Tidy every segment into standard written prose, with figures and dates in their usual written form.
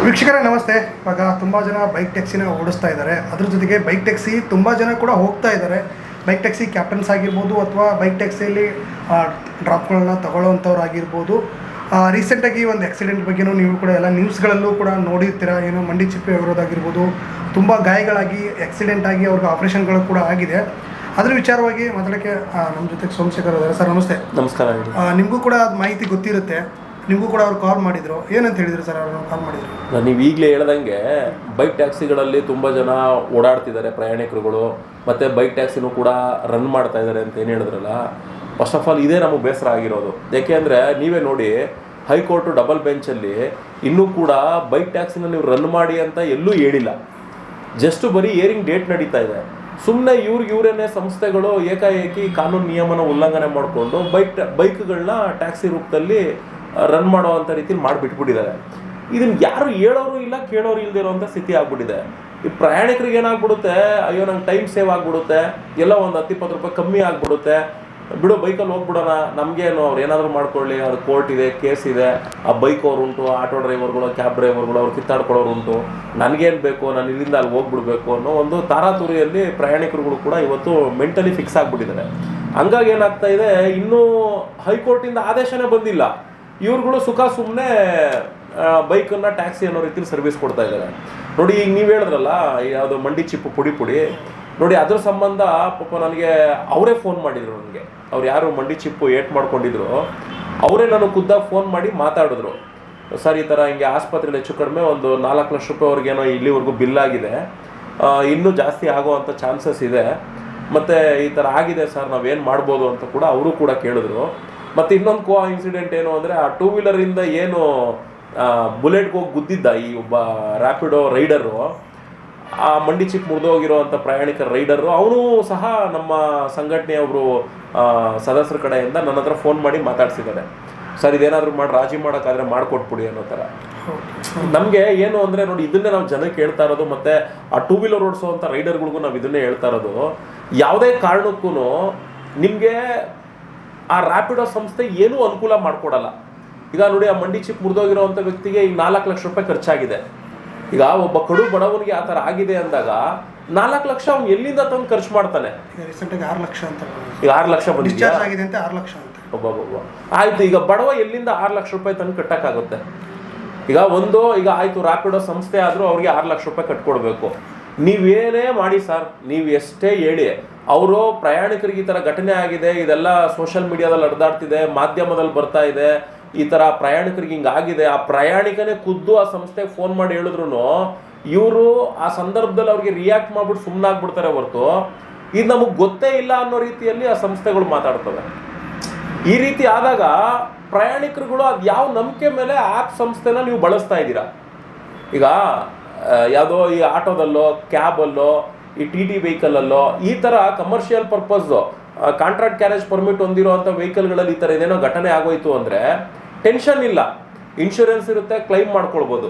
ವೀಕ್ಷಕರೇ ನಮಸ್ತೆ. ಇವಾಗ ತುಂಬ ಜನ ಬೈಕ್ ಟ್ಯಾಕ್ಸಿನ ಓಡಿಸ್ತಾ ಇದ್ದಾರೆ. ಅದ್ರ ಜೊತೆಗೆ ಬೈಕ್ ಟ್ಯಾಕ್ಸಿ ತುಂಬ ಜನ ಕೂಡ ಹೋಗ್ತಾ ಇದ್ದಾರೆ. ಬೈಕ್ ಟ್ಯಾಕ್ಸಿ ಕ್ಯಾಪ್ಟನ್ಸ್ ಆಗಿರ್ಬೋದು ಅಥವಾ ಬೈಕ್ ಟ್ಯಾಕ್ಸಿಯಲ್ಲಿ ಡ್ರಾಪ್ಗಳನ್ನ ತಗೊಳ್ಳೋವಂಥವ್ರು ಆಗಿರ್ಬೋದು. ರೀಸೆಂಟಾಗಿ ಒಂದು ಆಕ್ಸಿಡೆಂಟ್ ಬಗ್ಗೆಯೂ ನೀವು ಕೂಡ ಎಲ್ಲ ನ್ಯೂಸ್ಗಳಲ್ಲೂ ಕೂಡ ನೋಡಿರ್ತೀರ. ಏನೋ ಮಂಡಿ ಚಿಪ್ಪೆ ಹೋಗೋದಾಗಿರ್ಬೋದು, ತುಂಬ ಗಾಯಗಳಾಗಿ ಆಕ್ಸಿಡೆಂಟ್ ಆಗಿ ಅವ್ರಿಗೆ ಆಪ್ರೇಷನ್ಗಳು ಕೂಡ ಆಗಿದೆ. ಅದ್ರ ವಿಚಾರವಾಗಿ ಮಾತಾಡೋಕ್ಕೆ ನಮ್ಮ ಜೊತೆಗೆ ಸೋಮಶೇಖರ್ ಇದ್ದಾರೆ. ಸರ್ ನಮಸ್ತೆ. ನಮಸ್ಕಾರ. ನಿಮಗೂ ಕೂಡ ಅದು ಮಾಹಿತಿ ಗೊತ್ತಿರುತ್ತೆ. ನಿಮಗೂ ಕೂಡ ಅವ್ರು ಕಾಲ್ ಮಾಡಿದ್ರು. ಏನಂತ ಹೇಳಿದ್ರು ಸರ್ ಅವರು ಕಾಲ್ ಮಾಡಿದ್ರು? ನೀವು ಈಗಲೇ ಹೇಳ್ದಂಗೆ ಬೈಕ್ ಟ್ಯಾಕ್ಸಿಗಳಲ್ಲಿ ತುಂಬ ಜನ ಓಡಾಡ್ತಿದ್ದಾರೆ ಪ್ರಯಾಣಿಕರುಗಳು, ಮತ್ತು ಬೈಕ್ ಟ್ಯಾಕ್ಸಿನೂ ಕೂಡ ರನ್ ಮಾಡ್ತಾ ಇದ್ದಾರೆ ಅಂತ ಏನು ಹೇಳಿದ್ರಲ್ಲ. ಫಸ್ಟ್ ಆಫ್ ಆಲ್ ಇದೇ ನಮಗೆ ಬೇಸರ ಆಗಿರೋದು. ಯಾಕೆ ಅಂದರೆ ನೀವೇ ನೋಡಿ, ಹೈಕೋರ್ಟು ಡಬಲ್ ಬೆಂಚಲ್ಲಿ ಇನ್ನೂ ಕೂಡ ಬೈಕ್ ಟ್ಯಾಕ್ಸಿನ ನೀವು ರನ್ ಮಾಡಿ ಅಂತ ಎಲ್ಲೂ ಹೇಳಿಲ್ಲ. ಜಸ್ಟ್ ಬರೀ ಏರಿಂಗ್ ಡೇಟ್ ನಡೀತಾ ಇದೆ. ಸುಮ್ಮನೆ ಇವರೇನೇ ಸಂಸ್ಥೆಗಳು ಏಕಾಏಕಿ ಕಾನೂನು ನಿಯಮನ ಉಲ್ಲಂಘನೆ ಮಾಡಿಕೊಂಡು ಬೈಕ್ಗಳನ್ನ ಟ್ಯಾಕ್ಸಿ ರೂಪದಲ್ಲಿ ರನ್ ಮಾಡೋವಂಥ ರೀತಿಲಿ ಮಾಡಿಬಿಟ್ಬಿಟ್ಟಿದ್ದಾರೆ. ಇದನ್ನು ಯಾರು ಹೇಳೋರು ಇಲ್ಲ, ಕೇಳೋರು ಇಲ್ದಿರೋಂಥ ಸ್ಥಿತಿ ಆಗ್ಬಿಟ್ಟಿದೆ. ಈ ಪ್ರಯಾಣಿಕರಿಗೆ ಏನಾಗ್ಬಿಡುತ್ತೆ, ಅಯ್ಯೋ ನಂಗೆ ಟೈಮ್ ಸೇವ್ ಆಗಿಬಿಡುತ್ತೆ, ಎಲ್ಲ ಒಂದು 10-20 ರೂಪಾಯಿ ಕಮ್ಮಿ ಆಗಿಬಿಡುತ್ತೆ, ಬಿಡು ಬೈಕಲ್ಲಿ ಹೋಗ್ಬಿಡೋಣ, ನಮಗೇನು ಅವ್ರು ಏನಾದರೂ ಮಾಡ್ಕೊಳ್ಳಿ, ಅದು ಕೋರ್ಟ್ ಇದೆ, ಕೇಸ್ ಇದೆ, ಆ ಬೈಕ್ ಅವ್ರು ಉಂಟು, ಆಟೋ ಡ್ರೈವರ್ಗಳು, ಕ್ಯಾಬ್ ಡ್ರೈವರ್ಗಳು ಅವ್ರು ಕಿತ್ತಾಡ್ಕೊಳ್ಳೋರು ಉಂಟು, ನನಗೇನು ಬೇಕು, ನಾನು ಇಲ್ಲಿಂದ ಅಲ್ಲಿ ಹೋಗ್ಬಿಡ್ಬೇಕು ಅನ್ನೋ ಒಂದು ತಾರಾತುರಿಯಲ್ಲಿ ಪ್ರಯಾಣಿಕರುಗಳು ಕೂಡ ಇವತ್ತು ಮೆಂಟಲಿ ಫಿಕ್ಸ್ ಆಗಿಬಿಟ್ಟಿದ್ದಾರೆ. ಹಂಗಾಗಿ ಏನಾಗ್ತಾ ಇದೆ, ಇನ್ನೂ ಹೈಕೋರ್ಟಿಂದ ಆದೇಶನೇ ಬಂದಿಲ್ಲ, ಇವ್ರುಗಳು ಸುಖ ಸುಮ್ಮನೆ ಬೈಕನ್ನು ಟ್ಯಾಕ್ಸಿ ಅನ್ನೋ ರೀತಿಲಿ ಸರ್ವಿಸ್ ಕೊಡ್ತಾ ಇದ್ದಾರೆ. ನೋಡಿ, ಈಗ ನೀವು ಹೇಳಿದ್ರಲ್ಲ ಯಾವುದು ಮಂಡಿ ಚಿಪ್ಪು ಪುಡಿ ನೋಡಿ, ಅದ್ರ ಸಂಬಂಧ ಪಾಪ ನನಗೆ ಅವರೇ ಫೋನ್ ಮಾಡಿದರು. ನನಗೆ ಅವ್ರು ಯಾರು ಮಂಡಿ ಚಿಪ್ಪು ಏಟ್ ಮಾಡ್ಕೊಂಡಿದ್ರು ಅವರೇ ನನಗೆ ಖುದ್ದಾಗಿ ಫೋನ್ ಮಾಡಿ ಮಾತಾಡಿದ್ರು. ಸರ್, ಈ ಥರ ಹಿಂಗೆ ಆಸ್ಪತ್ರೆಯಲ್ಲಿ ಹೆಚ್ಚು ಕಡಿಮೆ ಒಂದು 4 ಲಕ್ಷ ರೂಪಾಯಿ ಅವ್ರಿಗೇನೋ ಇಲ್ಲಿವರೆಗೂ ಬಿಲ್ ಆಗಿದೆ, ಇನ್ನೂ ಜಾಸ್ತಿ ಆಗೋವಂಥ ಚಾನ್ಸಸ್ ಇದೆ, ಮತ್ತು ಈ ಥರ ಆಗಿದೆ ಸರ್, ನಾವೇನು ಮಾಡ್ಬೋದು ಅಂತ ಕೂಡ ಅವರು ಕೂಡ ಕೇಳಿದ್ರು. ಮತ್ತು ಇನ್ನೊಂದು ಇನ್ಸಿಡೆಂಟ್ ಏನು ಅಂದರೆ, ಆ 2 ವೀಲರಿಂದ ಏನು ಬುಲೆಟ್ಗೆ ಹೋಗಿ ಗುದ್ದಿದ್ದ ಈ ಒಬ್ಬ ರ್ಯಾಪಿಡೋ ರೈಡರು, ಆ ಮಂಡಿ ಚಿಪ್ ಮುರಿದೋಗಿರೋವಂಥ ಪ್ರಯಾಣಿಕರ ರೈಡರು, ಅವನು ಸಹ ನಮ್ಮ ಸಂಘಟನೆಯವರು ಸದಸ್ಯರ ಕಡೆಯಿಂದ ನನ್ನ ಹತ್ರ ಫೋನ್ ಮಾಡಿ ಮಾತಾಡ್ಸಿದ್ದಾರೆ. ಸರ್, ಇದೇನಾದರೂ ಮಾಡಿ ರಾಜಿ ಮಾಡೋಕ್ಕಾದ್ರೆ ಮಾಡಿಕೊಟ್ಬಿಡಿ ಅನ್ನೋ ಥರ. ನಮಗೆ ಏನು ಅಂದರೆ ನೋಡಿ, ಇದನ್ನೇ ನಾವು ಜನಕ್ಕೆ ಹೇಳ್ತಾ ಇರೋದು, ಮತ್ತು ಆ 2 ವೀಲರ್ ಓಡಿಸೋವಂಥ ರೈಡರ್ಗಳಿಗೂ ನಾವು ಇದನ್ನೇ ಹೇಳ್ತಾ ಇರೋದು. ಯಾವುದೇ ಕಾರಣಕ್ಕೂ ನಿಮಗೆ ಆ ರ್ಯಾಪಿಡೋ ಸಂಸ್ಥೆ ಏನೂ ಅನುಕೂಲ ಮಾಡಿಕೊಡಲ್ಲ. ಈಗ ನೋಡಿ, ಆ ಮಂಡಿ ಚಿಪ್ ಮುರಿದೋಗಿರೋವಂಥ ವ್ಯಕ್ತಿಗೆ ಈಗ 4 ಲಕ್ಷ ರೂಪಾಯಿ ಖರ್ಚಾಗಿದೆ. ಈಗ ಒಬ್ಬ ಕಡು ಬಡವನಿಗೆ ಆ ಥರ ಆಗಿದೆ ಅಂದಾಗ 4 ಲಕ್ಷ ಅವ್ನು ಎಲ್ಲಿಂದ ತಂದು ಖರ್ಚು ಮಾಡ್ತಾನೆ? ರೀಸೆಂಟಾಗಿ 6 ಲಕ್ಷ ಅಂತ, ಈಗ 6 ಲಕ್ಷ ಡಿಸ್ಚಾರ್ಜ್ ಆಗಿದೆ ಅಂತ 6 ಲಕ್ಷ ಅಂತ. ಒಬ್ಬ ಆಯ್ತು, ಈಗ ಬಡವ ಎಲ್ಲಿಂದ 6 ಲಕ್ಷ ರೂಪಾಯಿ ತಂದು ಕಟ್ಟಕ್ಕಾಗುತ್ತೆ? ಈಗ ಈಗ ಆಯ್ತು, ರ್ಯಾಪಿಡೋ ಸಂಸ್ಥೆ ಆದರೂ ಅವ್ರಿಗೆ 6 ಲಕ್ಷ ರೂಪಾಯಿ ಕಟ್ಕೊಡ್ಬೇಕು. ನೀವೇನೇ ಮಾಡಿ ಸರ್, ನೀವು ಎಷ್ಟೇ ಹೇಳಿ, ಅವರು ಪ್ರಯಾಣಿಕರಿಗೆ ಈ ಥರ ಘಟನೆ ಆಗಿದೆ, ಇದೆಲ್ಲ ಸೋಷಿಯಲ್ ಮೀಡಿಯಾದಲ್ಲಿ ಹರಿದಾಡ್ತಿದೆ, ಮಾಧ್ಯಮದಲ್ಲಿ ಬರ್ತಾ ಇದೆ, ಈ ಥರ ಪ್ರಯಾಣಿಕರಿಗೆ ಹಿಂಗಾಗಿದೆ, ಆ ಪ್ರಯಾಣಿಕನೇ ಖುದ್ದು ಆ ಸಂಸ್ಥೆಗೆ ಫೋನ್ ಮಾಡಿ ಹೇಳಿದ್ರು ಇವರು ಆ ಸಂದರ್ಭದಲ್ಲಿ ಅವ್ರಿಗೆ ರಿಯಾಕ್ಟ್ ಮಾಡ್ಬಿಟ್ಟು ಸುಮ್ಮನಾಗ್ಬಿಡ್ತಾರೆ ಹೊರತು, ಇದು ನಮಗೆ ಗೊತ್ತೇ ಇಲ್ಲ ಅನ್ನೋ ರೀತಿಯಲ್ಲಿ ಆ ಸಂಸ್ಥೆಗಳು ಮಾತಾಡ್ತವೆ. ಈ ರೀತಿ ಆದಾಗ ಪ್ರಯಾಣಿಕರುಗಳು ಅದು ಯಾವ ನಂಬಿಕೆ ಮೇಲೆ ಆ್ಯಪ್ ಸಂಸ್ಥೆನ ನೀವು ಬಳಸ್ತಾ ಇದ್ದೀರಾ? ಈಗ ಯಾವುದೋ ಈ ಆಟೋದಲ್ಲೋ, ಕ್ಯಾಬಲ್ಲೋ, ಈ TT ವೆಹಿಕಲಲ್ಲೋ, ಈ ಥರ commercial purpose contract carriage permit ಹೊಂದಿರುವಂಥ ವೆಹಿಕಲ್ಗಳಲ್ಲಿ ಈ ಥರ ಇದೇನೋ ಘಟನೆ ಆಗೋಯ್ತು ಅಂದರೆ ಟೆನ್ಷನ್ ಇಲ್ಲ, ಇನ್ಶೂರೆನ್ಸ್ ಇರುತ್ತೆ, ಕ್ಲೈಮ್ ಮಾಡ್ಕೊಳ್ಬೋದು.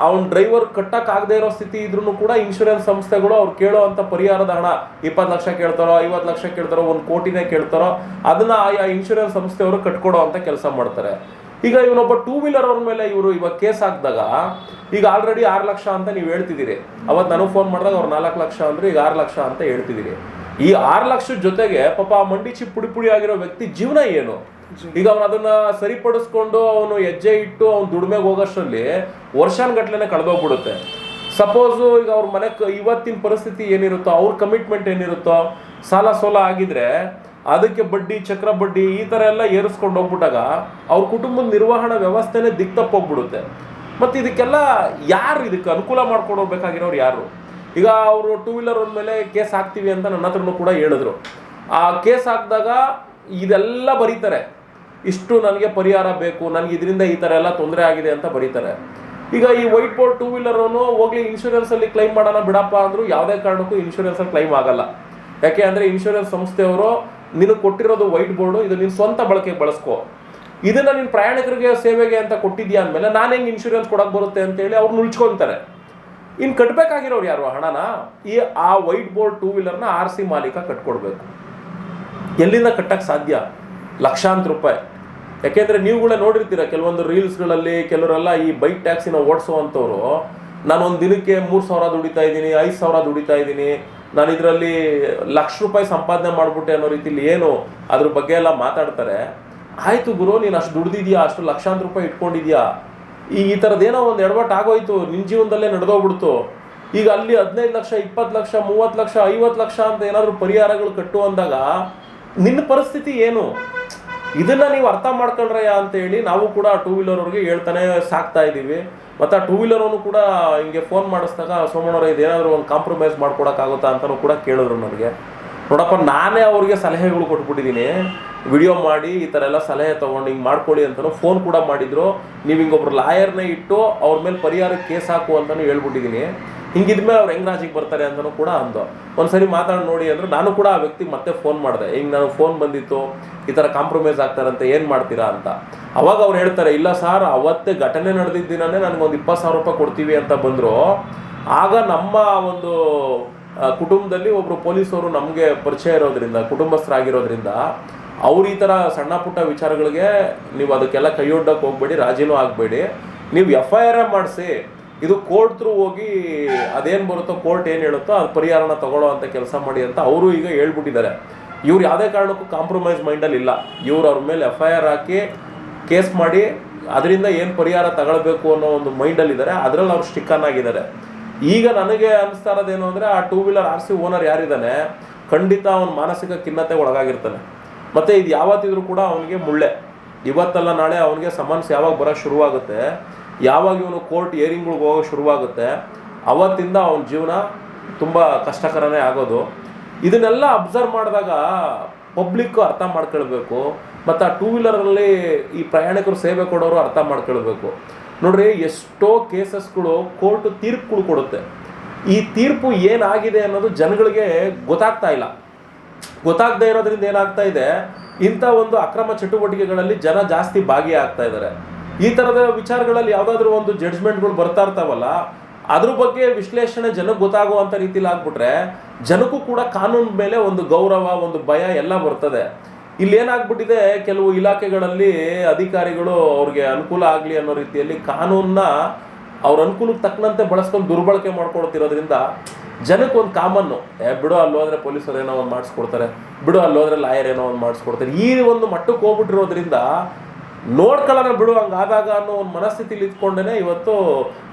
ಅವ್ನ ಡ್ರೈವರ್ ಕಟ್ಟಕ್ಕಾಗದೇ ಇರೋ ಸ್ಥಿತಿ ಇದ್ರೂ ಕೂಡ ಇನ್ಶೂರೆನ್ಸ್ ಸಂಸ್ಥೆಗಳು ಅವ್ರು ಕೇಳೋ ಅಂಥ ಪರಿಹಾರದ ಹಣ 20 ಲಕ್ಷ ಕೇಳ್ತಾರೋ, 50 ಲಕ್ಷ ಕೇಳ್ತಾರೋ, 1 ಕೋಟಿನೇ ಕೇಳ್ತಾರೋ, ಅದನ್ನ ಆ ಇನ್ಶೂರೆನ್ಸ್ ಸಂಸ್ಥೆಯವರು ಕಟ್ಕೊಡೋ ಅಂತ ಕೆಲಸ ಮಾಡ್ತಾರೆ. ಈಗ ಇವನೊಬ್ಬ 2 ವೀಲರ್ ಅವ್ರ ಮೇಲೆ ಇವರು ಇವಾಗ ಕೇಸ್ ಹಾಕಿದಾಗ, ಈಗ ಆಲ್ರೆಡಿ 6 ಲಕ್ಷ ಅಂತ ನೀವು ಹೇಳ್ತಿದ್ದೀರಿ, ಅವತ್ತು ನನಗೆ ಫೋನ್ ಮಾಡಿದಾಗ ಅವ್ರು 4 ಲಕ್ಷ ಅಂದ್ರೆ ಈಗ 6 ಲಕ್ಷ ಅಂತ ಹೇಳ್ತಿದ್ದೀರಿ. ಈ 6 ಲಕ್ಷದ ಜೊತೆಗೆ ಪಾಪ ಆ ಮಂಡಿ ಚಿಪ್ ಪುಡಿ ಆಗಿರೋ ವ್ಯಕ್ತಿ ಜೀವನ ಏನು? ಈಗ ಅವನು ಅದನ್ನ ಸರಿಪಡಿಸ್ಕೊಂಡು ಅವನು ಹೆಜ್ಜೆ ಇಟ್ಟು ಅವ್ನು ದುಡಿಮೆಗೆ ಹೋಗೋಷ್ಟರಲ್ಲಿ ವರ್ಷಾನ್ಗಟ್ಲೆನೆ ಕಳೆದೋಗ್ಬಿಡುತ್ತೆ. ಸಪೋಸು ಈಗ ಅವ್ರ ಮನೆಗೆ ಇವತ್ತಿನ ಪರಿಸ್ಥಿತಿ ಏನಿರುತ್ತೋ, ಅವ್ರ ಕಮಿಟ್ಮೆಂಟ್ ಏನಿರುತ್ತೋ, ಸಾಲ ಸೋಲ ಆಗಿದ್ರೆ ಅದಕ್ಕೆ ಬಡ್ಡಿ, ಚಕ್ರ ಬಡ್ಡಿ, ಈ ಥರ ಎಲ್ಲ ಏರಿಸ್ಕೊಂಡು ಹೋಗ್ಬಿಟ್ಟಾಗ ಅವ್ರ ಕುಟುಂಬದ ನಿರ್ವಹಣಾ ವ್ಯವಸ್ಥೆನೇ ದಿಕ್ತಪ್ಪೋಗ್ಬಿಡುತ್ತೆ. ಮತ್ತು ಇದಕ್ಕೆಲ್ಲ ಯಾರು ಇದಕ್ಕೆ ಅನುಕೂಲ ಮಾಡ್ಕೊಡೋಬೇಕಾಗಿರೋರು ಯಾರು? ಈಗ ಅವರು 2 ವೀಲರ್ ಮೇಲೆ ಕೇಸ್ ಹಾಕ್ತೀವಿ ಅಂತ ನನ್ನ ಹತ್ರನೂ ಕೂಡ ಹೇಳಿದ್ರು. ಆ ಕೇಸ್ ಹಾಕಿದಾಗ ಇದೆಲ್ಲ ಬರೀತಾರೆ, ಇಷ್ಟು ನನಗೆ ಪರಿಹಾರ ಬೇಕು, ನನಗೆ ಇದರಿಂದ ಈ ಥರ ಎಲ್ಲ ತೊಂದರೆ ಆಗಿದೆ ಅಂತ ಬರೀತಾರೆ. ಈಗ ಈ ವೈಟ್ ಬೋರ್ಡ್ 2 ವೀಲರನ್ನು ಹೋಗ್ಲಿ ಇನ್ಶೂರೆನ್ಸಲ್ಲಿ ಕ್ಲೈಮ್ ಮಾಡೋಣ ಬಿಡಪ್ಪ ಅಂದರೂ ಯಾವುದೇ ಕಾರಣಕ್ಕೂ ಇನ್ಶೂರೆನ್ಸಲ್ಲಿ ಕ್ಲೈಮ್ ಆಗಲ್ಲ. ಯಾಕೆ ಅಂದರೆ ಇನ್ಶೂರೆನ್ಸ್ ಸಂಸ್ಥೆಯವರು ನಿನಗೆ ಕೊಟ್ಟಿರೋದು ವೈಟ್ ಬೋರ್ಡು, ಇದು ನೀನು ಸ್ವಂತ ಬಳಕೆಗೆ ಬಳಸ್ಕೋ, ಇದನ್ನು ನೀನು ಪ್ರಯಾಣಿಕರಿಗೆ ಸೇವೆಗೆ ಅಂತ ಕೊಟ್ಟಿದ್ಯಾ ಅಂದಮೇಲೆ ನಾನು ಹೆಂಗೆ ಇನ್ಶೂರೆನ್ಸ್ ಕೊಡೋಕೆ ಬರುತ್ತೆ ಅಂತೇಳಿ ಅವ್ರು ನುಳ್ಚ್ಕೊತಾರೆ. ಇನ್ನು ಕಟ್ಟಬೇಕಾಗಿರೋರು ಯಾರು ಹಣನ? ಆ ವೈಟ್ ಬೋರ್ಡ್ 2 ವೀಲರ್ನ RC ಮಾಲೀಕ ಕಟ್ಕೊಡ್ಬೇಕು. ಎಲ್ಲಿಂದ ಕಟ್ಟಕ್ಕೆ ಸಾಧ್ಯ? ಲಕ್ಷಾಂತರ ರೂಪಾಯಿ. ಯಾಕೆಂದರೆ ನೀವುಗಳೇ ನೋಡಿರ್ತೀರ ಕೆಲವೊಂದು ರೀಲ್ಸ್ಗಳಲ್ಲಿ ಕೆಲವರೆಲ್ಲ ಈ ಬೈಕ್ ಟ್ಯಾಕ್ಸಿನ ಓಡಿಸುವಂಥವ್ರು ನಾನೊಂದು ದಿನಕ್ಕೆ 3,000 ದುಡಿತಾ ಇದ್ದೀನಿ, 5,000 ದುಡಿತಾ ಇದ್ದೀನಿ, ನಾನು ಇದರಲ್ಲಿ ಲಕ್ಷ ರೂಪಾಯಿ ಸಂಪಾದನೆ ಮಾಡ್ಬಿಟ್ಟೆ ಅನ್ನೋ ರೀತಿಲಿ ಏನು ಅದ್ರ ಬಗ್ಗೆ ಎಲ್ಲ ಮಾತಾಡ್ತಾರೆ. ಆಯಿತು ಗುರು, ನೀನು ಅಷ್ಟು ದುಡ್ದಿದ್ಯಾ, ಅಷ್ಟು ಲಕ್ಷಾಂತರ ರೂಪಾಯಿ ಇಟ್ಕೊಂಡಿದ್ಯಾ, ಈ ಥರದ್ದೇನೋ ಒಂದು ಎಡವಟ್ಟು ಆಗೋಯ್ತು, ನಿನ್ನ ಜೀವನದಲ್ಲೇ ನಡೆದೋಗ್ಬಿಡ್ತು. ಈಗ ಅಲ್ಲಿ 15 ಲಕ್ಷ, 20 ಲಕ್ಷ, 30 ಲಕ್ಷ, 50 ಲಕ್ಷ ಅಂತ ಏನಾದರೂ ಪರಿಹಾರಗಳು ಕಟ್ಟು ಅಂದಾಗ ನಿನ್ನ ಪರಿಸ್ಥಿತಿ ಏನು? ಇದನ್ನ ನೀವು ಅರ್ಥ ಮಾಡ್ಕೊಳ್ರಯ್ಯ ಅಂತ ಹೇಳಿ ನಾವು ಕೂಡ ಟೂ ವೀಲರ್ ಅವ್ರಿಗೆ ಹೇಳ್ತಾನೆ ಸಾಕ್ತಾ ಇದ್ದೀವಿ. ಮತ್ತು ಆ ಟೂ ವೀಲರ್ ಅವನು ಕೂಡ ಹಿಂಗೆ ಫೋನ್ ಮಾಡಿಸಿದಾಗ, ಸೋಮಣ್ಣವ್ರೆ ಇದೇನಾದರೂ ಒಂದು ಕಾಂಪ್ರಮೈಸ್ ಮಾಡ್ಕೊಡೋಕ್ಕಾಗುತ್ತಾ ಅಂತಲೂ ಕೂಡ ಕೇಳಿದ್ರು ನನಗೆ. ನೋಡಪ್ಪ, ನಾನೇ ಅವ್ರಿಗೆ ಸಲಹೆಗಳು ಕೊಟ್ಬಿಟ್ಟಿದ್ದೀನಿ, ವಿಡಿಯೋ ಮಾಡಿ ಈ ಥರ ಎಲ್ಲ ಸಲಹೆ ತೊಗೊಂಡು ಹಿಂಗೆ ಮಾಡ್ಕೊಳ್ಳಿ ಅಂತಲೂ ಫೋನ್ ಕೂಡ ಮಾಡಿದ್ರು. ನೀವು ಹಿಂಗೊಬ್ರು ಲಾಯರ್ನೇ ಇಟ್ಟು ಅವ್ರ ಮೇಲೆ ಪರಿಹಾರಕ್ಕೆ ಕೇಸ್ ಹಾಕು ಅಂತಲೂ ಹೇಳ್ಬಿಟ್ಟಿದ್ದೀನಿ. ಹಿಂಗಿದ್ಮೇಲೆ ಅವ್ರು ಹೆಂಗೆ ರಾಜಿಗೆ ಬರ್ತಾರೆ ಅಂತಲೂ ಕೂಡ ಅಂದು. ಒಂದ್ಸರಿ ಮಾತಾಡಿ ನೋಡಿ ಅಂದ್ರೆ ನಾನು ಕೂಡ ಆ ವ್ಯಕ್ತಿಗೆ ಮತ್ತೆ ಫೋನ್ ಮಾಡಿದೆ, ಹಿಂಗೆ ನನಗೆ ಫೋನ್ ಬಂದಿತ್ತು, ಈ ಥರ ಕಾಂಪ್ರಮೈಸ್ ಆಗ್ತಾರಂತೆ, ಏನು ಮಾಡ್ತೀರಾ ಅಂತ. ಅವಾಗ ಅವ್ರು ಹೇಳ್ತಾರೆ, ಇಲ್ಲ ಸರ್, ಅವತ್ತೇ ಘಟನೆ ನಡೆದಿದ್ದ ದಿನನೇ ನನಗೊಂದು 20,000 ರೂಪಾಯಿ ಕೊಡ್ತೀವಿ ಅಂತ ಬಂದರು. ಆಗ ನಮ್ಮ ಒಂದು ಕುಟುಂಬದಲ್ಲಿ ಒಬ್ಬರು ಪೊಲೀಸವರು ನಮಗೆ ಪರಿಚಯ ಇರೋದ್ರಿಂದ, ಕುಟುಂಬಸ್ಥರಾಗಿರೋದ್ರಿಂದ ಅವ್ರು ಈ ಥರ ಸಣ್ಣ ಪುಟ್ಟ ವಿಚಾರಗಳಿಗೆ ನೀವು ಅದಕ್ಕೆಲ್ಲ ಕೈಯೊಡ್ಡಕ್ಕೆ ಹೋಗ್ಬೇಡಿ, ರಾಜಿನೂ ಆಗಬೇಡಿ, ನೀವು FIR ಮಾಡಿಸಿ, ಇದು ಕೋರ್ಟ್ ಥ್ರೂ ಹೋಗಿ ಅದೇನು ಬರುತ್ತೋ ಕೋರ್ಟ್ ಏನು ಹೇಳುತ್ತೋ ಅದು ಪರಿಹಾರನ ತಗೊಳ್ಳೋ ಅಂತ ಕೆಲಸ ಮಾಡಿ ಅಂತ ಅವರು ಈಗ ಹೇಳ್ಬಿಟ್ಟಿದ್ದಾರೆ. ಇವ್ರು ಯಾವುದೇ ಕಾರಣಕ್ಕೂ ಕಾಂಪ್ರಮೈಸ್ ಮೈಂಡಲ್ಲಿ ಇಲ್ಲ. ಇವ್ರು ಅವ್ರ ಮೇಲೆ FIR ಹಾಕಿ ಕೇಸ್ ಮಾಡಿ ಅದರಿಂದ ಏನು ಪರಿಹಾರ ತಗೊಳ್ಬೇಕು ಅನ್ನೋ ಒಂದು ಮೈಂಡಲ್ಲಿದ್ದಾರೆ. ಅದರಲ್ಲಿ ಅವ್ರು ಸ್ಟಿಕ್ಕನ್ ಆಗಿದ್ದಾರೆ. ಈಗ ನನಗೆ ಅನಿಸ್ತಾ ಇರೋದೇನು ಅಂದರೆ, ಆ ಟೂ ವೀಲರ್ RC ಓನರ್ ಯಾರಿದ್ದಾನೆ ಖಂಡಿತ ಅವನ ಮಾನಸಿಕ ಖಿನ್ನತೆ ಒಳಗಾಗಿರ್ತಾನೆ. ಮತ್ತು ಇದು ಯಾವತ್ತಿದ್ರೂ ಕೂಡ ಅವನಿಗೆ ಮುಳ್ಳೆ. ಇವತ್ತಲ್ಲ ನಾಳೆ ಅವನಿಗೆ ಸಮನ್ಸ್ ಯಾವಾಗ ಬರೋಕ್ಕೆ ಶುರುವಾಗುತ್ತೆ, ಯಾವಾಗ ಇವನು ಕೋರ್ಟ್ ಹಿಯರಿಂಗ್ಗಳಿಗೆ ಹೋಗೋ ಶುರುವಾಗುತ್ತೆ, ಅವತ್ತಿಂದ ಅವನ ಜೀವನ ತುಂಬ ಕಷ್ಟಕರನೇ ಆಗೋದು. ಇದನ್ನೆಲ್ಲ ಅಬ್ಸರ್ವ್ ಮಾಡಿದಾಗ ಪಬ್ಲಿಕ್ಕು ಅರ್ಥ ಮಾಡ್ಕೊಳ್ಬೇಕು, ಮತ್ತು ಆ ಟೂ ವೀಲರಲ್ಲಿ ಈ ಪ್ರಯಾಣಿಕರು ಸೇವೆ ಕೊಡೋರು ಅರ್ಥ ಮಾಡ್ಕೊಳ್ಬೇಕು. ನೋಡ್ರಿ, ಎಷ್ಟೋ ಕೇಸಸ್ಗಳು ಕೋರ್ಟು ತೀರ್ಪುಗಳು ಕೊಡುತ್ತೆ. ಈ ತೀರ್ಪು ಏನಾಗಿದೆ ಅನ್ನೋದು ಜನಗಳಿಗೆ ಗೊತ್ತಾಗ್ತಾ ಇಲ್ಲ. ಗೊತ್ತಾಗದೇ ಇರೋದ್ರಿಂದ ಏನಾಗ್ತಾ ಇದೆ, ಇಂಥ ಒಂದು ಅಕ್ರಮ ಚಟುವಟಿಕೆಗಳಲ್ಲಿ ಜನ ಜಾಸ್ತಿ ಭಾಗಿಯಾಗ್ತಾ ಇದ್ದಾರೆ. ಈ ಥರದ ವಿಚಾರಗಳಲ್ಲಿ ಯಾವುದಾದ್ರೂ ಒಂದು ಜಡ್ಜ್ಮೆಂಟ್ಗಳು ಬರ್ತಾ ಇರ್ತಾವಲ್ಲ, ಅದ್ರ ಬಗ್ಗೆ ವಿಶ್ಲೇಷಣೆ ಜನಕ್ಕೆ ಗೊತ್ತಾಗುವಂಥ ರೀತಿಲಿ ಆಗ್ಬಿಟ್ರೆ ಜನಕ್ಕೂ ಕೂಡ ಕಾನೂನು ಮೇಲೆ ಒಂದು ಗೌರವ, ಒಂದು ಭಯ ಎಲ್ಲ ಬರ್ತದೆ. ಇಲ್ಲಿ ಏನಾಗ್ಬಿಟ್ಟಿದೆ, ಕೆಲವು ಇಲಾಖೆಗಳಲ್ಲಿ ಅಧಿಕಾರಿಗಳು ಅವ್ರಿಗೆ ಅನುಕೂಲ ಆಗಲಿ ಅನ್ನೋ ರೀತಿಯಲ್ಲಿ ಕಾನೂನನ್ನ ಅವ್ರ ಅನುಕೂಲಕ್ಕೆ ತಕ್ಕಂತೆ ಬಳಸ್ಕೊಂಡು ದುರ್ಬಳಕೆ ಮಾಡ್ಕೊಳ್ತಿರೋದ್ರಿಂದ ಜನಕ್ಕೆ ಒಂದು ಕಾಮನ್ನು, ಬಿಡು ಅಲ್ಲಿ ಹೋದ್ರೆ ಪೊಲೀಸರು ಏನೋ ಒಂದು ಮಾಡಿಸ್ಕೊಡ್ತಾರೆ, ಬಿಡು ಅಲ್ಲಿ ಹೋದ್ರೆ ಲಾಯರ್ ಏನೋ ಒಂದು ಮಾಡಿಸ್ಕೊಡ್ತಾರೆ, ಈ ಒಂದು ಮಟ್ಟಕ್ಕೆ ಹೋಗ್ಬಿಟ್ಟಿರೋದ್ರಿಂದ ನೋಡ್ಕೊಳ್ಳೋಣ ಬಿಡು ಹಂಗಾದಾಗ ಅನ್ನೋ ಒಂದು ಮನಸ್ಥಿತಿಲಿ ಇದ್ಕೊಂಡೇ ಇವತ್ತು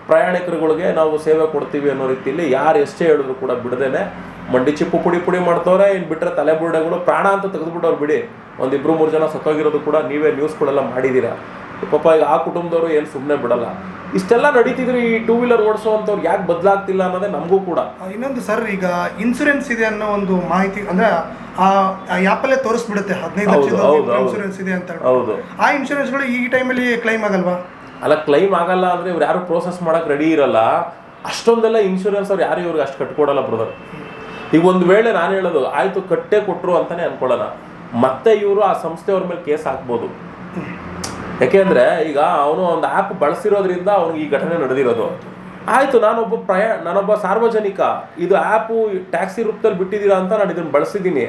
ಪ್ರಯಾಣಿಕರುಗಳಿಗೆ ನಾವು ಸೇವೆ ಕೊಡ್ತೀವಿ ಅನ್ನೋ ರೀತಿಯಲ್ಲಿ ಯಾರು ಎಷ್ಟೇ ಹೇಳಿದ್ರು ಕೂಡ ಬಿಡದೇನೆ ಮಂಡಿ ಚಿಪ್ಪು ಪುಡಿ ಮಾಡ್ತವ್ರೆ. ಇನ್ನು ಬಿಟ್ಟರೆ ತಲೆ ಬುರುಡೆಗಳು ಪ್ರಾಣ ಅಂತ ತೆಗೆದುಬಿಟ್ಟವ್ರು ಬಿಡಿ. 1-2-3 ಜನ ಸತ್ತೋಗಿರೋದು ಕೂಡ ನೀವೇ ನ್ಯೂಸ್ಗಳೆಲ್ಲ ಮಾಡಿದ್ದೀರಾ. ಪಾಪ ಈಗ ಆ ಕುಟುಂಬದವರು ಏನು ಸುಮ್ಮನೆ ಬಿಡಲ್ಲ. ಇಷ್ಟೆಲ್ಲ ನಡೀತಿದ್ರು, ಈ ಟೂ ವೀಲರ್ ಓಡಿಸೋವಂಥವ್ರು ಯಾಕೆ ಬದಲಾಗ್ತಿಲ್ಲ ಅನ್ನೋದೇ ನಮಗೂ ಕೂಡ. ಇನ್ನೊಂದು ಸರ್, ಈಗ ಇನ್ಸೂರೆನ್ಸ್ ಇದೆ ಅನ್ನೋ ಒಂದು ಮಾಹಿತಿ ಅಂದರೆ ಆ ಆ್ಯಪಲ್ಲೇ ತೋರಿಸ್ಬಿಡುತ್ತೆ 15 ಲಕ್ಷದ ಇನ್ಸೂರೆನ್ಸ್ ಇದೆ ಅಂತ. ಹೌದು, ಆ ಇನ್ಶೂರೆನ್ಸ್ಗಳು ಈ ಟೈಮಲ್ಲಿ ಕ್ಲೈಮ್ ಆಗಲ್ವಾ? ಅಲ್ಲ, ಕ್ಲೈಮ್ ಆಗಲ್ಲ ಅಂದರೆ ಇವ್ರು ಯಾರು ಪ್ರೋಸೆಸ್ ಮಾಡೋಕೆ ರೆಡಿ ಇರಲ್ಲ. ಅಷ್ಟೊಂದೆಲ್ಲ ಇನ್ಶೂರೆನ್ಸ್ ಅವ್ರು ಯಾರು ಇವ್ರಿಗೆ ಅಷ್ಟು ಕಟ್ಕೊಡಲ್ಲ ಬ್ರದರ್. ಈಗ ಒಂದು ವೇಳೆ ನಾನು ಹೇಳೋದು ಆಯಿತು ಕಟ್ಟೆ ಕೊಟ್ಟರು ಅಂತಲೇ ಅನ್ಕೊಳ್ಳೋಣ, ಮತ್ತೆ ಇವರು ಆ ಸಂಸ್ಥೆಯವ್ರ ಮೇಲೆ ಕೇಸ್ ಹಾಕ್ಬೋದು. ಯಾಕೆಂದರೆ ಈಗ ಅವನು ಒಂದು ಆ್ಯಪ್ ಬಳಸಿರೋದ್ರಿಂದ ಅವ್ನಿಗೆ ಈ ಘಟನೆ ನಡೆದಿರೋದು. ಆಯಿತು, ನಾನೊಬ್ಬ ಸಾರ್ವಜನಿಕ, ಇದು ಆ್ಯಪು ಟ್ಯಾಕ್ಸಿ ರೂಪದಲ್ಲಿ ಬಿಟ್ಟಿದ್ದೀರಾ ಅಂತ ನಾನು ಇದನ್ನು ಬಳಸಿದ್ದೀನಿ,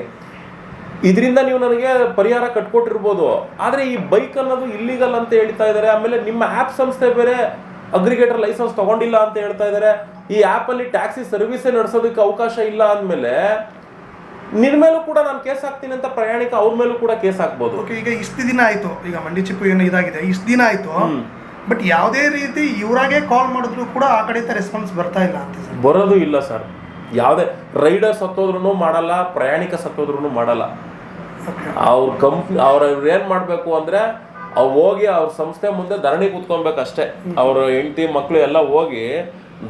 ಇದರಿಂದ ನೀವು ನನಗೆ ಪರಿಹಾರ ಕಟ್ಕೊಟ್ಟಿರ್ಬೋದು. ಆದರೆ ಈ ಬೈಕ್ ಅನ್ನೋದು ಇಲ್ಲಿಗಲ್ ಅಂತ ಹೇಳ್ತಾ ಇದ್ದಾರೆ. ಆಮೇಲೆ ನಿಮ್ಮ ಆ್ಯಪ್ ಸಂಸ್ಥೆ ಬೇರೆ ಅಗ್ರಿಗೇಟರ್ ಲೈಸೆನ್ಸ್ ತೊಗೊಂಡಿಲ್ಲ ಅಂತ ಹೇಳ್ತಾ ಇದ್ದಾರೆ. ಈ ಆ್ಯಪಲ್ಲಿ ಟ್ಯಾಕ್ಸಿ ಸರ್ವಿಸೇ ನಡೆಸೋದಕ್ಕೆ ಅವಕಾಶ ಇಲ್ಲ ಅಂದಮೇಲೆ ನಿನ್ನ ಮೇಲೂ ಕೂಡ ನಾನು ಕೇಸ್ ಹಾಕ್ತೀನಿ ಅಂತ ಪ್ರಯಾಣಿಕ ಅವ್ರ ಮೇಲೂ ಕೂಡ ಕೇಸ್ ಹಾಕ್ಬೋದು. ಓಕೆ, ಈಗ ಇಷ್ಟು ದಿನ ಆಯಿತು, ಈಗ ಮಂಡಿ ಚಿಪ್ಪು ಏನು ಇದಾಗಿದೆ, ಇಷ್ಟು ದಿನ ಆಯಿತು, ಬಟ್ ಯಾವುದೇ ರೀತಿ ಇವರಾಗೆ ಕಾಲ್ ಮಾಡಿದ್ರು ಕೂಡ ಆ ಕಡೆಯಿಂದ ರೆಸ್ಪಾನ್ಸ್ ಬರ್ತಾ ಇಲ್ಲ ಅಂತ ಸರ್? ಬರೋದು ಇಲ್ಲ ಸರ್. ಯಾವುದೇ ರೈಡರ್ ಸತ್ತೋದ್ರೂ ಮಾಡಲ್ಲ, ಪ್ರಯಾಣಿಕ ಸತ್ತೋದ್ರೂ ಮಾಡಲ್ಲ. ಅವ್ರ ಕಂಪ್ನಿ ಅವ್ರು ಏನು ಮಾಡಬೇಕು ಅಂದರೆ ಅವ್ರು ಹೋಗಿ ಅವ್ರ ಸಂಸ್ಥೆ ಮುಂದೆ ಧರಣಿ ಕೂತ್ಕೊಬೇಕಷ್ಟೇ. ಅವ್ರ ಹೆಂಡತಿ ಮಕ್ಕಳು ಎಲ್ಲ ಹೋಗಿ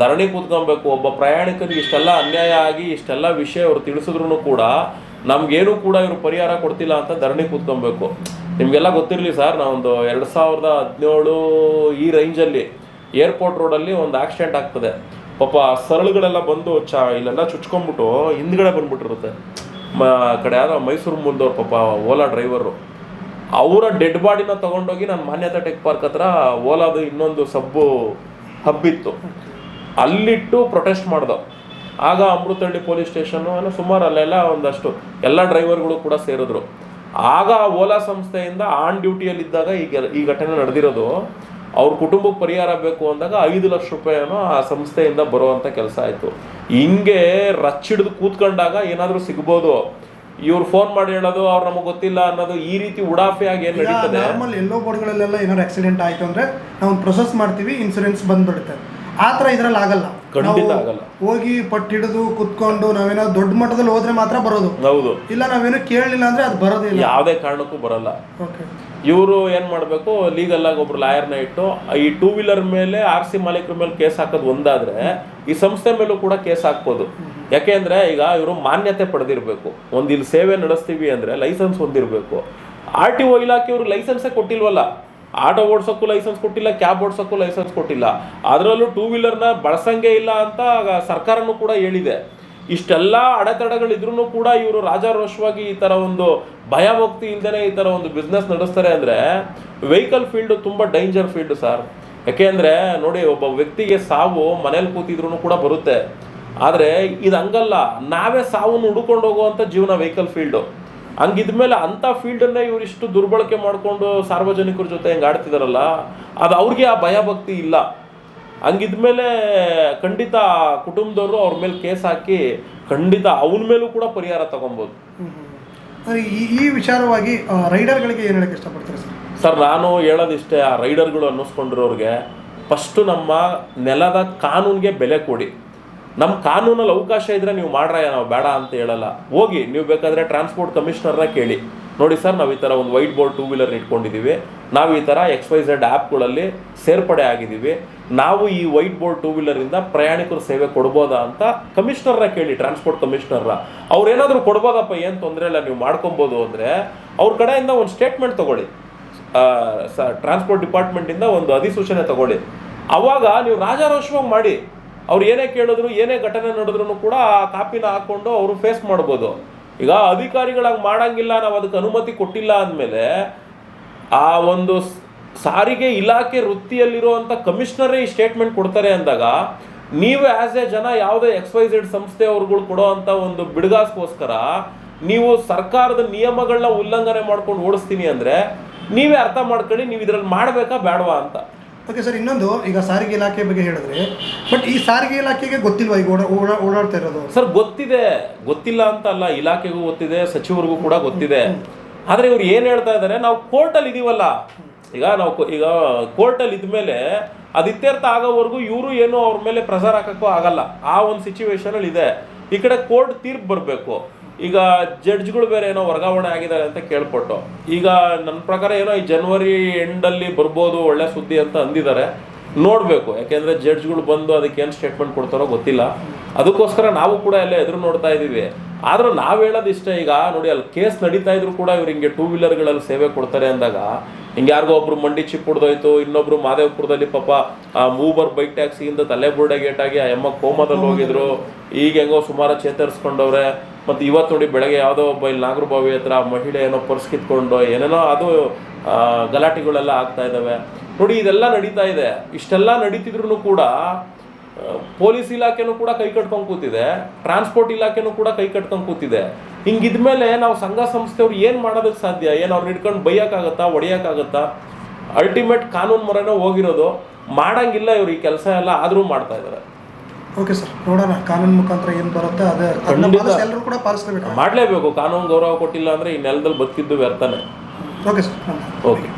ಧರಣಿ ಕೂತ್ಕೊಬೇಕು. ಒಬ್ಬ ಪ್ರಯಾಣಿಕರಿಗೆ ಇಷ್ಟೆಲ್ಲ ಅನ್ಯಾಯ ಆಗಿ ಇಷ್ಟೆಲ್ಲ ವಿಷಯ ಅವ್ರು ತಿಳಿಸಿದ್ರು ಕೂಡ ನಮಗೇನು ಕೂಡ ಇವರು ಪರಿಹಾರ ಕೊಡ್ತಿಲ್ಲ ಅಂತ ಧರಣಿ ಕೂತ್ಕೊಬೇಕು. ನಿಮಗೆಲ್ಲ ಗೊತ್ತಿರಲಿ ಸರ್, ನಾವೊಂದು 2017 ಈ ರೇಂಜಲ್ಲಿ ಏರ್ಪೋರ್ಟ್ ರೋಡಲ್ಲಿ ಒಂದು ಆಕ್ಸಿಡೆಂಟ್ ಆಗ್ತದೆ. ಪಾಪ ಸರಳುಗಳೆಲ್ಲ ಬಂದು ಇಲ್ಲೆಲ್ಲ ಚುಚ್ಕೊಂಡ್ಬಿಟ್ಟು ಹಿಂದ್ಗಡೆ ಬಂದ್ಬಿಟ್ಟಿರುತ್ತೆ. ಕಡೆ ಯಾರೋ ಮೈಸೂರು ಮುಂದವ್ರು ಪಾಪ ಓಲಾ ಡ್ರೈವರು, ಅವರ ಡೆಡ್ ಬಾಡಿನ ತೊಗೊಂಡೋಗಿ ನಾನು ಮಾನ್ಯತಾ ಟೆಕ್ ಪಾರ್ಕ್ ಹತ್ರ ಓಲಾದು ಇನ್ನೊಂದು ಸಬ್ಬು ಹಬ್ಬಿತ್ತು, ಅಲ್ಲಿಟ್ಟು ಪ್ರೊಟೆಸ್ಟ್ ಮಾಡ್ದೋ. ಆಗ ಅಮೃತಹಳ್ಳಿ ಪೊಲೀಸ್ ಸ್ಟೇಷನ್ನು ಸುಮಾರು ಅಲ್ಲೆಲ್ಲ ಒಂದಷ್ಟು ಎಲ್ಲ ಡ್ರೈವರ್ಗಳು ಕೂಡ ಸೇರಿದ್ರು. ಆಗ ಓಲಾ ಸಂಸ್ಥೆಯಿಂದ ಆನ್ ಡ್ಯೂಟಿಯಲ್ಲಿದ್ದಾಗ ಈ ಘಟನೆ ನಡೆದಿರೋದು. ಅವ್ರ ಕುಟುಂಬಕ್ಕೆ ಪರಿಹಾರ ಬೇಕು ಅಂದಾಗ 5 ಲಕ್ಷ ರೂಪಾಯಿನೋ ಆ ಸಂಸ್ಥೆಯಿಂದ ಬರುವಂಥ ಕೆಲಸ ಆಯಿತು. ಹಿಂಗೆ ರಚ್ಚಿಡಿದು ಕೂತ್ಕೊಂಡಾಗ ಏನಾದರೂ ಸಿಗ್ಬೋದು. ಇವ್ರು ಫೋನ್ ಮಾಡಿ ಹೇಳೋದು ಅವ್ರು ನಮಗೆ ಗೊತ್ತಿಲ್ಲ ಅನ್ನೋದು, ಈ ರೀತಿ ಉಡಾಫೆಯಾಗಿ ಏನು ನಡೀತದೆ. ನಾರ್ಮಲ್ ಎಲ್ಲೋ ಬೋರ್ಡ್ಗಳಲ್ಲೆಲ್ಲ ಏನಾದ್ರು ಆಕ್ಸಿಡೆಂಟ್ ಆಯಿತು ಅಂದರೆ ನಾವು ಪ್ರೊಸೆಸ್ ಮಾಡ್ತೀವಿ, ಇನ್ಸೂರೆನ್ಸ್ ಬಂದ್ಬಿಡುತ್ತೆ. ಆ ಥರ ಇದ್ರಲ್ಲಿ ಆಗಲ್ಲ, ಖಂಡಿತ ಆಗಲ್ಲ. ಹೋಗಿ ಪಟ್ಟು ಹಿಡಿದು ಕುತ್ಕೊಂಡು ನಾವೇನೋ ದೊಡ್ಡ ಮಟ್ಟದಲ್ಲಿ ಹೋದ್ರೆ ಮಾತ್ರ ಬರೋದು. ಹೌದು, ಇಲ್ಲ ನಾವೇನು ಕೇಳಲಿಲ್ಲ ಅಂದರೆ ಅದು ಬರೋದಿಲ್ಲ, ಯಾವುದೇ ಕಾರಣಕ್ಕೂ ಬರಲ್ಲ. ಓಕೆ, ಇವರು ಏನು ಮಾಡಬೇಕು, ಲೀಗಲ್ ಆಗಿ ಒಬ್ರು ಲಾಯರ್ನ ಇಟ್ಟು ಈ 2 ವೀಲರ್ ಮೇಲೆ RC ಮಾಲೀಕರ ಮೇಲೆ ಕೇಸ್ ಹಾಕೋದು ಒಂದಾದ್ರೆ, ಈ ಸಂಸ್ಥೆ ಮೇಲೂ ಕೂಡ ಕೇಸ್ ಹಾಕ್ಬೋದು. ಯಾಕೆಂದ್ರೆ ಈಗ ಇವರು ಮಾನ್ಯತೆ ಪಡೆದಿರಬೇಕು. ಒಂದು ಇಲ್ಲಿ ಸೇವೆ ನಡೆಸ್ತೀವಿ ಅಂದ್ರೆ ಲೈಸೆನ್ಸ್ ಹೊಂದಿರಬೇಕು. RTO ಇಲಾಖೆಯವರು ಲೈಸೆನ್ಸೇ ಕೊಟ್ಟಿಲ್ವಲ್ಲ. ಆಟೋ ಓಡಿಸೋಕ್ಕೂ ಲೈಸೆನ್ಸ್ ಕೊಟ್ಟಿಲ್ಲ, ಕ್ಯಾಬ್ ಓಡಿಸೋಕ್ಕೂ ಲೈಸೆನ್ಸ್ ಕೊಟ್ಟಿಲ್ಲ. ಅದರಲ್ಲೂ 2 ವೀಲರ್ನ ಬಳಸಂಗೇ ಇಲ್ಲ ಅಂತ ಸರ್ಕಾರನೂ ಕೂಡ ಹೇಳಿದೆ. ಇಷ್ಟೆಲ್ಲ ಅಡೆತಡೆಗಳಿದ್ರೂ ಕೂಡ ಇವರು ರಾಜಾರೋಷವಾಗಿ ಈ ಥರ ಒಂದು ಭಯಭಕ್ತಿ ಇಲ್ದೇ ಈ ಥರ ಒಂದು ಬಿಸ್ನೆಸ್ ನಡೆಸ್ತಾರೆ ಅಂದರೆ, ವೆಹಿಕಲ್ ಫೀಲ್ಡ್ ತುಂಬ ಡೇಂಜರ್ ಫೀಲ್ಡ್ ಸರ್. ಯಾಕೆಂದರೆ ನೋಡಿ, ಒಬ್ಬ ವ್ಯಕ್ತಿಗೆ ಸಾವು ಮನೇಲಿ ಕೂತಿದ್ರು ಕೂಡ ಬರುತ್ತೆ. ಆದರೆ ಇದು ಹಂಗಲ್ಲ, ನಾವೇ ಸಾವನ್ನು ಹುಡ್ಕೊಂಡು ಹೋಗುವಂಥ ಜೀವನ ವೆಹಿಕಲ್ ಫೀಲ್ಡು. ಹಂಗಿದ್ಮೇಲೆ ಅಂಥ ಫೀಲ್ಡನ್ನೇ ಇವರಿಷ್ಟು ದುರ್ಬಳಕೆ ಮಾಡಿಕೊಂಡು ಸಾರ್ವಜನಿಕರ ಜೊತೆ ಹೆಂಗೆ ಆಡ್ತಿದಾರಲ್ಲ, ಅದು ಅವ್ರಿಗೆ ಆ ಭಯಭಕ್ತಿ ಇಲ್ಲ. ಹಂಗಿದ್ಮೇಲೆ ಖಂಡಿತ ಕುಟುಂಬದವರು ಅವ್ರ ಮೇಲೆ ಕೇಸ್ ಹಾಕಿ ಖಂಡಿತ ಅವನ ಮೇಲೂ ಕೂಡ ಪರಿಹಾರ ತಗೊಬೋದು. ಈ ವಿಚಾರವಾಗಿ ರೈಡರ್ಗಳಿಗೆ ಏನು ಹೇಳಕ್ಕೆ ಇಷ್ಟಪಡ್ತಾರೆ ಸರ್? ಸರ್, ನಾನು ಹೇಳೋದಿಷ್ಟೇ, ಆ ರೈಡರ್ಗಳು ಅನ್ನಿಸ್ಕೊಂಡಿರೋರಿಗೆ ಫಸ್ಟು ನಮ್ಮ ನೆಲದ ಕಾನೂನಿಗೆ ಬೆಲೆ ಕೊಡಿ. ನಮ್ಮ ಕಾನೂನಲ್ಲಿ ಅವಕಾಶ ಇದ್ದರೆ ನೀವು ಮಾಡ್ರಯ್ಯ, ನಾವು ಬೇಡ ಅಂತ ಹೇಳಲ್ಲ. ಹೋಗಿ ನೀವು ಬೇಕಾದರೆ ಟ್ರಾನ್ಸ್ಪೋರ್ಟ್ ಕಮಿಷನರ್ನ ಕೇಳಿ, ನೋಡಿ ಸರ್ ನಾವು ಈ ಥರ ಒಂದು ವೈಟ್ ಬೋರ್ಡ್ 2 ವೀಲರ್ ಇಟ್ಕೊಂಡಿದ್ದೀವಿ, ನಾವು ಈ ಥರ XYZ ಆ್ಯಪ್ಗಳಲ್ಲಿ ಸೇರ್ಪಡೆ ಆಗಿದ್ದೀವಿ, ನಾವು ಈ ವೈಟ್ ಬೋರ್ಡ್ 2 ವೀಲರಿಂದ ಪ್ರಯಾಣಿಕರ ಸೇವೆ ಕೊಡ್ಬೋದಾ ಅಂತ ಕಮಿಷನರ್ನ ಕೇಳಿ, ಟ್ರಾನ್ಸ್ಪೋರ್ಟ್ ಕಮಿಷನರ್ನ. ಅವ್ರೇನಾದರೂ ಕೊಡ್ಬೋದಪ್ಪ, ಏನು ತೊಂದರೆ ಇಲ್ಲ, ನೀವು ಮಾಡ್ಕೊಬೋದು ಅಂದರೆ ಅವ್ರ ಕಡೆಯಿಂದ ಒಂದು ಸ್ಟೇಟ್ಮೆಂಟ್ ತೊಗೊಳ್ಳಿ, ಟ್ರಾನ್ಸ್ಪೋರ್ಟ್ ಡಿಪಾರ್ಟ್ಮೆಂಟಿಂದ ಒಂದು ಅಧಿಸೂಚನೆ ತೊಗೊಳ್ಳಿ. ಅವಾಗ ನೀವು ರಾಜಾರೋಷವಾಗಿ ಮಾಡಿ, ಅವ್ರು ಏನೇ ಕೇಳಿದ್ರು, ಏನೇ ಘಟನೆ ನಡೆದ್ರು ಕೂಡ ಆ ಕಾಪಿನ ಹಾಕ್ಕೊಂಡು ಅವರು ಫೇಸ್ ಮಾಡ್ಬೋದು. ಈಗ ಅಧಿಕಾರಿಗಳಾಗಿ ಮಾಡಂಗಿಲ್ಲ, ನಾವು ಅದಕ್ಕೆ ಅನುಮತಿ ಕೊಟ್ಟಿಲ್ಲ ಅಂದಮೇಲೆ ಆ ಒಂದು ಸಾರಿಗೆ ಇಲಾಖೆ ವೃತ್ತಿಯಲ್ಲಿರುವಂಥ ಕಮಿಷನರೇ ಈ ಸ್ಟೇಟ್ಮೆಂಟ್ ಕೊಡ್ತಾರೆ ಅಂದಾಗ, ನೀವು ಆ್ಯಸ್ ಎ ಜನ ಯಾವುದೇ XYZ ಸಂಸ್ಥೆಯವ್ರುಗಳು ಕೊಡೋ ಅಂಥ ಒಂದು ಬಿಡುಗಾಸ್ಗೋಸ್ಕರ ನೀವು ಸರ್ಕಾರದ ನಿಯಮಗಳನ್ನ ಉಲ್ಲಂಘನೆ ಮಾಡ್ಕೊಂಡು ಓಡಿಸ್ತೀನಿ ಅಂದರೆ ನೀವೇ ಅರ್ಥ ಮಾಡ್ಕೊಳ್ಳಿ, ನೀವು ಇದರಲ್ಲಿ ಮಾಡಬೇಕಾ ಬೇಡವಾ ಅಂತ. ಓಕೆ ಸರ್, ಇನ್ನೊಂದು, ಈಗ ಸಾರಿಗೆ ಇಲಾಖೆ ಬಗ್ಗೆ ಹೇಳಿದ್ರೆ, ಬಟ್ ಈ ಸಾರಿಗೆ ಇಲಾಖೆಗೆ ಗೊತ್ತಿಲ್ವಾ ಈಗ ಓಡಾಡ್ತಾ ಇರೋದು? ಸರ್ ಗೊತ್ತಿದೆ, ಗೊತ್ತಿಲ್ಲ ಅಂತ ಅಲ್ಲ, ಇಲಾಖೆಗೂ ಗೊತ್ತಿದೆ, ಸಚಿವರಿಗೂ ಕೂಡ ಗೊತ್ತಿದೆ. ಆದರೆ ಇವ್ರು ಏನು ಹೇಳ್ತಾ ಇದ್ದಾರೆ, ನಾವು ಕೋರ್ಟಲ್ಲಿ ಇದೀವಲ್ಲ, ಈಗ ಕೋರ್ಟಲ್ಲಿ ಇದ್ಮೇಲೆ ಅದು ಇತ್ಯರ್ಥ ಆಗೋವರೆಗೂ ಇವರು ಏನು ಅವ್ರ ಮೇಲೆ ಪ್ರೆಷರ್ ಹಾಕೋಕ್ಕೂ ಆಗಲ್ಲ. ಆ ಒಂದು ಸಿಚುವೇಶನಲ್ಲಿ ಇದೆ. ಈ ಕಡೆ ಕೋರ್ಟ್ ತೀರ್ಪು ಬರಬೇಕು. ಈಗ ಜಡ್ಜ್ಗಳು ಬೇರೆ ಏನೋ ವರ್ಗಾವಣೆ ಆಗಿದ್ದಾರೆ ಅಂತ ಕೇಳ್ಪಟ್ಟು, ಈಗ ನನ್ನ ಪ್ರಕಾರ ಏನೋ ಈ ಜನವರಿ ಎಂಡಲ್ಲಿ ಬರ್ಬೋದು ಒಳ್ಳೆ ಸುದ್ದಿ ಅಂತ ಅಂದಿದ್ದಾರೆ. ನೋಡಬೇಕು, ಯಾಕೆಂದರೆ ಜಡ್ಜ್ಗಳು ಬಂದು ಅದಕ್ಕೇನು ಸ್ಟೇಟ್ಮೆಂಟ್ ಕೊಡ್ತಾರೋ ಗೊತ್ತಿಲ್ಲ. ಅದಕ್ಕೋಸ್ಕರ ನಾವು ಕೂಡ ಎಲ್ಲ ಎದುರು ನೋಡ್ತಾ ಇದ್ದೀವಿ. ಆದರೂ ನಾವು ಹೇಳೋದು ಇಷ್ಟೇ, ಈಗ ನೋಡಿ ಅಲ್ಲಿ ಕೇಸ್ ನಡೀತಾ ಇದ್ರು ಕೂಡ ಇವ್ರು ಹಿಂಗೆ 2 ವೀಲರ್ಗಳಲ್ಲಿ ಸೇವೆ ಕೊಡ್ತಾರೆ ಅಂದಾಗ, ಹಿಂಗೆ ಯಾರಿಗೋ ಒಬ್ರು ಮಂಡಿ ಚಿಪ್ ಹೊಡೆದೋಯ್ತು, ಇನ್ನೊಬ್ರು ಮಾದೇವಪುರದಲ್ಲಿ ಪಾಪ ಮೂಬರ್ ಬೈಕ್ ಟ್ಯಾಕ್ಸಿಯಿಂದ ತಲೆ ಬುರುಡೆಗೆ ಏಟಾಗಿ ಆ ಎಮ್ಮ ಕೋಮದಲ್ಲಿ ಹೋಗಿದ್ರು. ಈಗ ಹೆಂಗೋ ಸುಮಾರು ಚೇತರಿಸ್ಕೊಂಡವ್ರೆ. ಮತ್ತು ಇವತ್ತು ನೋಡಿ ಬೆಳಗ್ಗೆ ಯಾವುದೋ ಒಬ್ಬ ಇಲ್ಲಿ ನಾಗರಬಾವಿ ಹತ್ರ ಮಹಿಳೆ ಏನೋ ಪರ್ಸ್ ಕಿತ್ಕೊಂಡು ಏನೇನೋ ಅದು ಗಲಾಟೆಗಳೆಲ್ಲ ಆಗ್ತಾ ಇದ್ದಾವೆ ನೋಡಿ. ಇದೆಲ್ಲ ನಡೀತಾ ಇದೆ. ಇಷ್ಟೆಲ್ಲ ನಡೀತಿದ್ರು ಕೂಡ ಪೊಲೀಸ್ ಇಲಾಖೆನೂ ಕೂಡ ಕೈ ಕಟ್ಕೊಂಡು ಕೂತಿದೆ, ಟ್ರಾನ್ಸ್ಪೋರ್ಟ್ ಇಲಾಖೆನೂ ಕೂಡ ಕೈ ಕಟ್ಕೊಂಡು ಕೂತಿದೆ. ಹಿಂಗಿದ್ಮೇಲೆ ನಾವು ಸಂಘ ಸಂಸ್ಥೆಯವ್ರು ಏನು ಮಾಡೋದಕ್ಕೆ ಸಾಧ್ಯ? ಏನು ಅವ್ರನ್ನ ಹಿಡ್ಕೊಂಡು ಬೈಯೋಕ್ಕಾಗತ್ತಾ, ಹೊಡೆಯೋಕ್ಕಾಗತ್ತಾ? ಅಲ್ಟಿಮೇಟ್ ಕಾನೂನು ಮೊರೆನೋ ಹೋಗಿರೋದು, ಮಾಡಂಗಿಲ್ಲ ಇವ್ರು ಈ ಕೆಲಸ ಎಲ್ಲ, ಆದರೂ ಮಾಡ್ತಾ ಇದ್ದಾರೆ. ಓಕೆ ಸರ್, ನೋಡೋಣ ಕಾನೂನು ಮುಖಾಂತರ ಏನು ಬರುತ್ತೆ ಅದು ಎಲ್ಲರೂ ಕೂಡ ಪಾಲಿಸಬೇಕು, ಮಾಡಲೇಬೇಕು. ಕಾನೂನು ಗೌರವ ಕೊಟ್ಟಿಲ್ಲ ಅಂದರೆ ಈ ನೆಲದಲ್ಲಿ ಬದುಕಿದ್ದು ವ್ಯರ್ಥನೆ. Okay sir, okay.